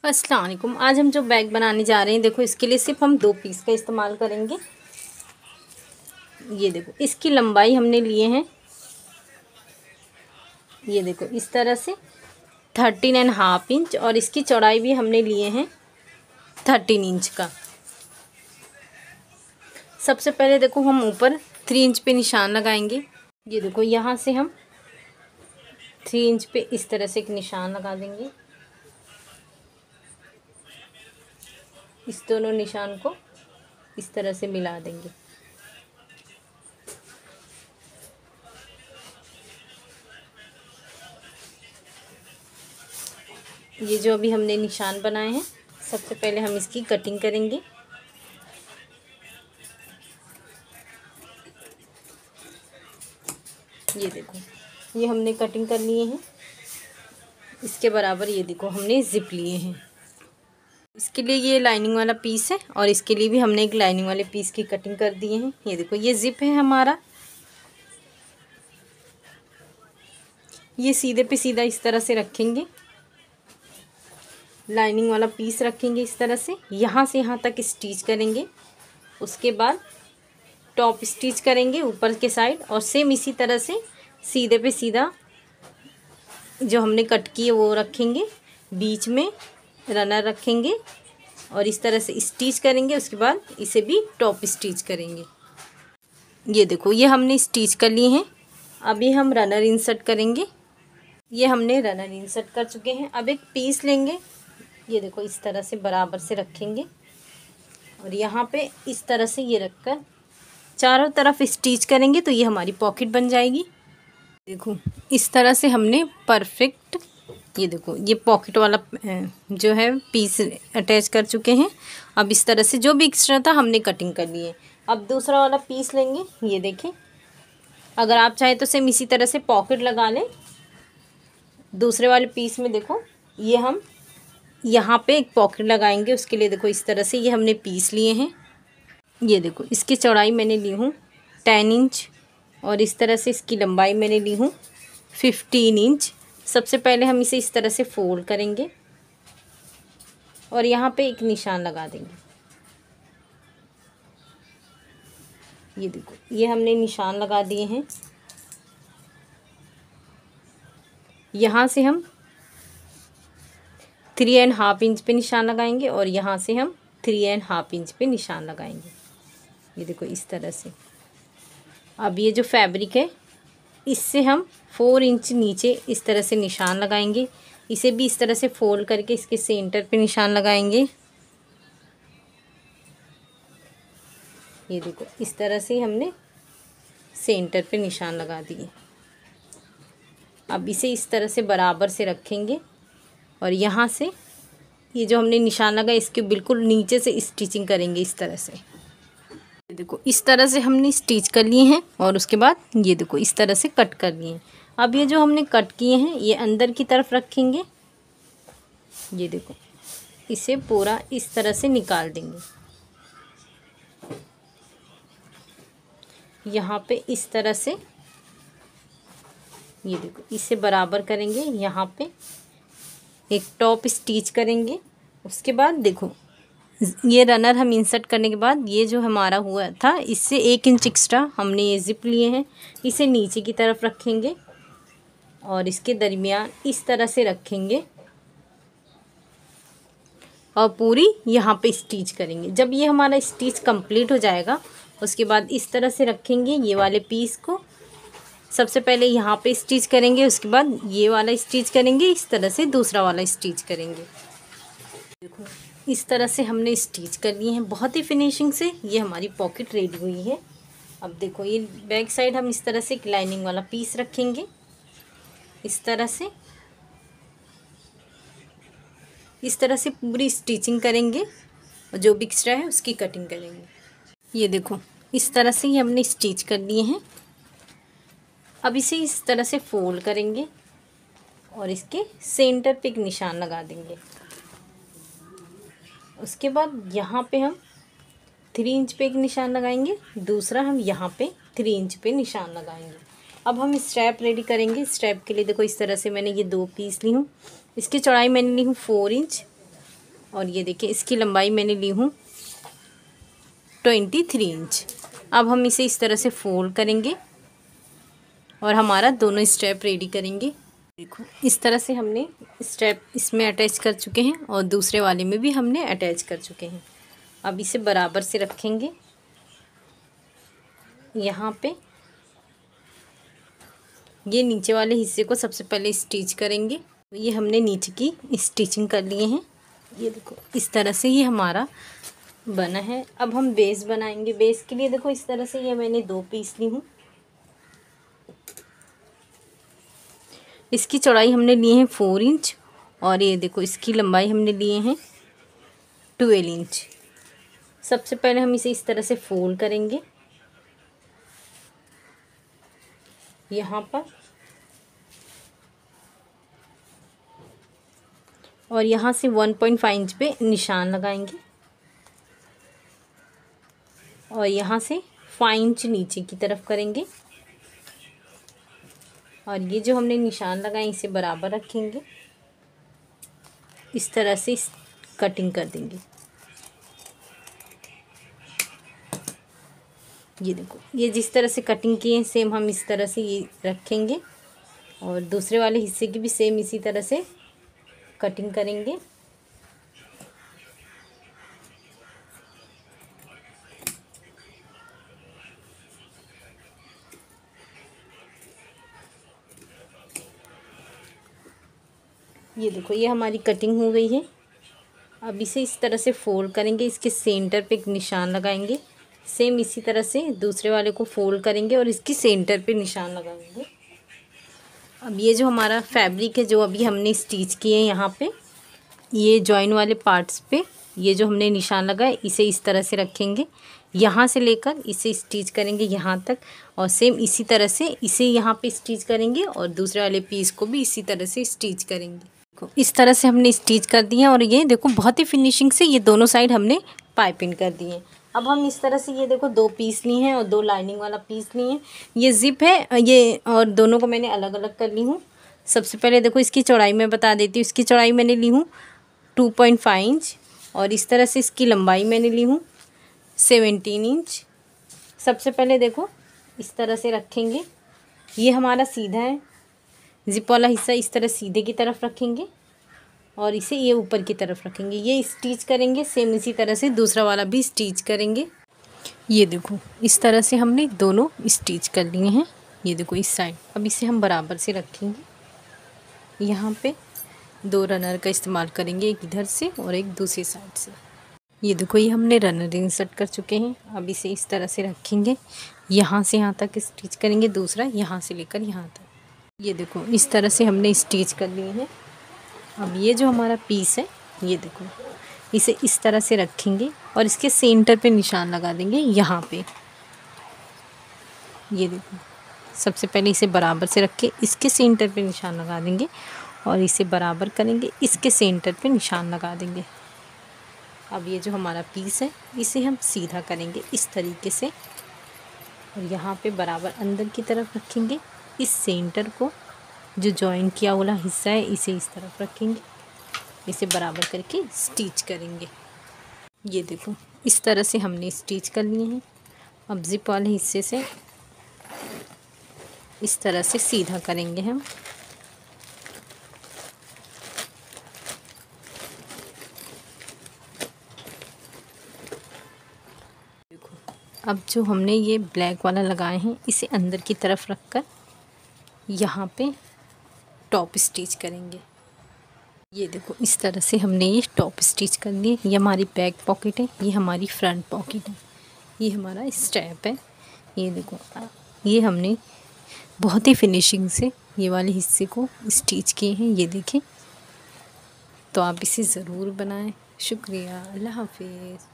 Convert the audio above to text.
अस्सलाम वालेकुम। आज हम जो बैग बनाने जा रहे हैं, देखो इसके लिए सिर्फ हम 2 पीस का इस्तेमाल करेंगे। ये देखो इसकी लंबाई हमने लिए हैं, ये देखो इस तरह से 13.5 इंच, और इसकी चौड़ाई भी हमने लिए हैं 13 इंच का। सबसे पहले देखो हम ऊपर 3 इंच पे निशान लगाएंगे। ये देखो यहाँ से हम 3 इंच पे इस तरह से एक निशान लगा देंगे। इस दोनों निशान को इस तरह से मिला देंगे। ये जो अभी हमने निशान बनाए हैं, सबसे पहले हम इसकी कटिंग करेंगे। ये देखो ये हमने कटिंग कर लिए हैं। इसके बराबर ये देखो हमने ज़िप लिए हैं। इसके लिए ये लाइनिंग वाला पीस है, और इसके लिए भी हमने एक लाइनिंग वाले पीस की कटिंग कर दिए हैं। ये देखो ये ज़िप है हमारा। ये सीधे पे सीधा इस तरह से रखेंगे, लाइनिंग वाला पीस रखेंगे इस तरह से यहाँ तक स्टिच करेंगे। उसके बाद टॉप स्टिच करेंगे ऊपर के साइड, और सेम इसी तरह से सीधे पे सीधा जो हमने कट की है वो रखेंगे, बीच में रनर रखेंगे और इस तरह से स्टिच करेंगे। उसके बाद इसे भी टॉप स्टिच करेंगे। ये देखो ये हमने स्टिच कर लिए हैं। अभी हम रनर इंसर्ट करेंगे। ये हमने रनर इंसर्ट कर चुके हैं। अब एक पीस लेंगे, ये देखो इस तरह से बराबर से रखेंगे, और यहाँ पे इस तरह से ये रखकर चारों तरफ स्टिच करेंगे, तो ये हमारी पॉकेट बन जाएगी। देखो इस तरह से हमने परफेक्ट, ये देखो ये पॉकेट वाला जो है पीस अटैच कर चुके हैं। अब इस तरह से जो भी एक्स्ट्रा था हमने कटिंग कर लिए। अब दूसरा वाला पीस लेंगे। ये देखें, अगर आप चाहें तो सेम इसी तरह से पॉकेट लगा लें। दूसरे वाले पीस में देखो ये हम यहाँ पे एक पॉकेट लगाएंगे। उसके लिए देखो इस तरह से ये हमने पीस लिए हैं। ये देखो इसकी चौड़ाई मैंने ली हूँ 10 इंच, और इस तरह से इसकी लंबाई मैंने ली हूँ 15 इंच। सबसे पहले हम इसे इस तरह से फोल्ड करेंगे और यहाँ पे एक निशान लगा देंगे। ये देखो ये हमने निशान लगा दिए हैं। यहाँ से हम 3.5 इंच पे निशान लगाएंगे, और यहाँ से हम 3.5 इंच पे निशान लगाएंगे। ये देखो इस तरह से। अब ये जो फैब्रिक है इससे हम 4 इंच नीचे इस तरह से निशान लगाएंगे। इसे भी इस तरह से फोल्ड करके इसके सेंटर पे निशान लगाएंगे। ये देखो इस तरह से हमने सेंटर पे निशान लगा दिए। अब इसे इस तरह से बराबर से रखेंगे, और यहाँ से ये जो हमने निशान लगा इसके बिल्कुल नीचे से स्टिचिंग करेंगे इस तरह से। देखो इस तरह से हमने स्टिच कर लिए हैं, और उसके बाद ये देखो इस तरह से कट कर लिए हैं। अब ये जो हमने कट किए हैं ये अंदर की तरफ रखेंगे। ये देखो इसे पूरा इस तरह से निकाल देंगे। यहाँ पे इस तरह से ये देखो इसे बराबर करेंगे। यहाँ पे एक टॉप स्टिच करेंगे। उसके बाद देखो ये रनर हम इंसर्ट करने के बाद ये जो हमारा हुआ था इससे 1 इंच एक्स्ट्रा हमने ये ज़िप लिए हैं। इसे नीचे की तरफ रखेंगे और इसके दरमियान इस तरह से रखेंगे, और पूरी यहाँ पे स्टिच करेंगे। जब ये हमारा स्टिच कंप्लीट हो जाएगा उसके बाद इस तरह से रखेंगे। ये वाले पीस को सबसे पहले यहाँ पे स्टिच करेंगे, उसके बाद ये वाला स्टिच करेंगे, इस तरह से दूसरा वाला स्टिच करेंगे। देखो इस तरह से हमने स्टिच कर लिए हैं बहुत ही फिनिशिंग से। ये हमारी पॉकेट रेडी हुई है। अब देखो ये बैक साइड हम इस तरह से एक लाइनिंग वाला पीस रखेंगे। इस तरह से पूरी स्टिचिंग करेंगे, और जो भी एक्स्ट्रा है उसकी कटिंग करेंगे। ये देखो इस तरह से ये हमने स्टिच कर लिए हैं। अब इसे इस तरह से फोल्ड करेंगे और इसके सेंटर पे एक निशान लगा देंगे। उसके बाद यहाँ पे हम 3 इंच पे एक निशान लगाएंगे, दूसरा हम यहाँ पे 3 इंच पे निशान लगाएंगे। अब हम स्ट्रैप रेडी करेंगे। स्ट्रैप के लिए देखो इस तरह से मैंने ये 2 पीस ली हूँ। इसकी चौड़ाई मैंने ली हूँ 4 इंच, और ये देखिए इसकी लंबाई मैंने ली हूँ 23 इंच। अब हम इसे इस तरह से फोल्ड करेंगे और हमारा दोनों स्टेप रेडी करेंगे। देखो इस तरह से हमने स्टेप इसमें अटैच कर चुके हैं और दूसरे वाले में भी हमने अटैच कर चुके हैं। अब इसे बराबर से रखेंगे यहाँ पे। ये नीचे वाले हिस्से को सबसे पहले स्टिच करेंगे। ये हमने नीचे की स्टिचिंग कर लिए हैं। ये देखो इस तरह से ये हमारा बना है। अब हम बेस बनाएंगे। बेस के लिए देखो इस तरह से ये मैंने 2 पीस ली हूँ। इसकी चौड़ाई हमने लिए हैं 4 इंच और ये देखो इसकी लंबाई हमने लिए हैं 12 इंच। सबसे पहले हम इसे इस तरह से फोल्ड करेंगे यहाँ पर, और यहाँ से 1.5 इंच पे निशान लगाएंगे और यहाँ से 5 इंच नीचे की तरफ करेंगे और ये जो हमने निशान लगाए इसे बराबर रखेंगे। इस तरह से कटिंग कर देंगे। ये देखो ये जिस तरह से कटिंग किए हैं सेम हम इस तरह से ये रखेंगे और दूसरे वाले हिस्से की भी सेम इसी तरह से कटिंग करेंगे। ये देखो ये हमारी कटिंग हो गई है। अब इसे इस तरह से फोल्ड करेंगे। इसके सेंटर पे एक निशान लगाएंगे। सेम इसी तरह से दूसरे वाले को फोल्ड करेंगे और इसकी सेंटर पे निशान लगाएंगे। अब ये जो हमारा फैब्रिक है जो अभी हमने स्टिच किए हैं यहाँ पे, ये जॉइन वाले पार्ट्स पे ये जो हमने निशान लगाए इसे इस तरह से रखेंगे। यहाँ से लेकर इसे स्टिच करेंगे यहाँ तक और सेम इसी तरह से इसे यहाँ पे स्टिच करेंगे और दूसरे वाले पीस को भी इसी तरह से स्टिच करेंगे। देखो इस तरह से हमने स्टिच कर दिए और ये देखो बहुत ही फिनिशिंग से ये दोनों साइड हमने पाइपिंग कर दी है। अब हम इस तरह से ये देखो 2 पीस लिए हैं और 2 लाइनिंग वाला पीस लिए हैं। ये जिप है ये, और दोनों को मैंने अलग अलग कर ली हूँ। सबसे पहले देखो इसकी चौड़ाई मैं बता देती हूँ। इसकी चौड़ाई मैंने ली हूँ 2.5 इंच और इस तरह से इसकी लंबाई मैंने ली हूँ 17 इंच। सबसे पहले देखो इस तरह से रखेंगे। ये हमारा सीधा है, जिप वाला हिस्सा इस तरह सीधे की तरफ रखेंगे और इसे ये ऊपर की तरफ रखेंगे। ये स्टिच करेंगे सेम इसी तरह से दूसरा वाला भी स्टिच करेंगे। ये देखो इस तरह से हमने दोनों स्टिच कर लिए हैं। ये देखो इस साइड। अब इसे हम बराबर से रखेंगे। यहाँ पे 2 रनर का इस्तेमाल करेंगे, एक इधर से और एक दूसरी साइड से। ये देखो ये हमने रनर इंसर्ट कर चुके हैं। अब इसे इस तरह से रखेंगे, यहाँ से यहाँ तक स्टिच करेंगे, दूसरा यहाँ से लेकर यहाँ तक। ये देखो इस तरह से हमने स्टिच कर लिए हैं। अब ये जो हमारा पीस है ये देखो इसे इस तरह से रखेंगे और इसके सेंटर पे निशान लगा देंगे यहाँ पे। ये देखो सबसे पहले इसे बराबर से रख के इसके सेंटर पे निशान लगा देंगे और इसे बराबर करेंगे, इसके सेंटर पे निशान लगा देंगे। अब ये जो हमारा पीस है इसे हम सीधा करेंगे इस तरीके से और यहाँ पे बराबर अंदर की तरफ रखेंगे। इस सेंटर को जो जॉइन किया वाला हिस्सा है इसे इस तरफ रखेंगे, इसे बराबर करके स्टिच करेंगे। ये देखो इस तरह से हमने स्टिच कर लिए हैं। अब जिप वाले हिस्से से इस तरह से सीधा करेंगे हम। देखो अब जो हमने ये ब्लैक वाला लगाए हैं इसे अंदर की तरफ रखकर यहाँ पे टॉप स्टिच करेंगे। ये देखो इस तरह से हमने ये टॉप स्टिच कर लिए। ये हमारी बैक पॉकेट है, ये हमारी फ्रंट पॉकेट है, ये हमारा स्ट्रैप है। ये देखो ये हमने बहुत ही फिनिशिंग से ये वाले हिस्से को स्टिच किए हैं। ये देखें, तो आप इसे ज़रूर बनाएं। शुक्रिया, अल्लाह हाफिज़।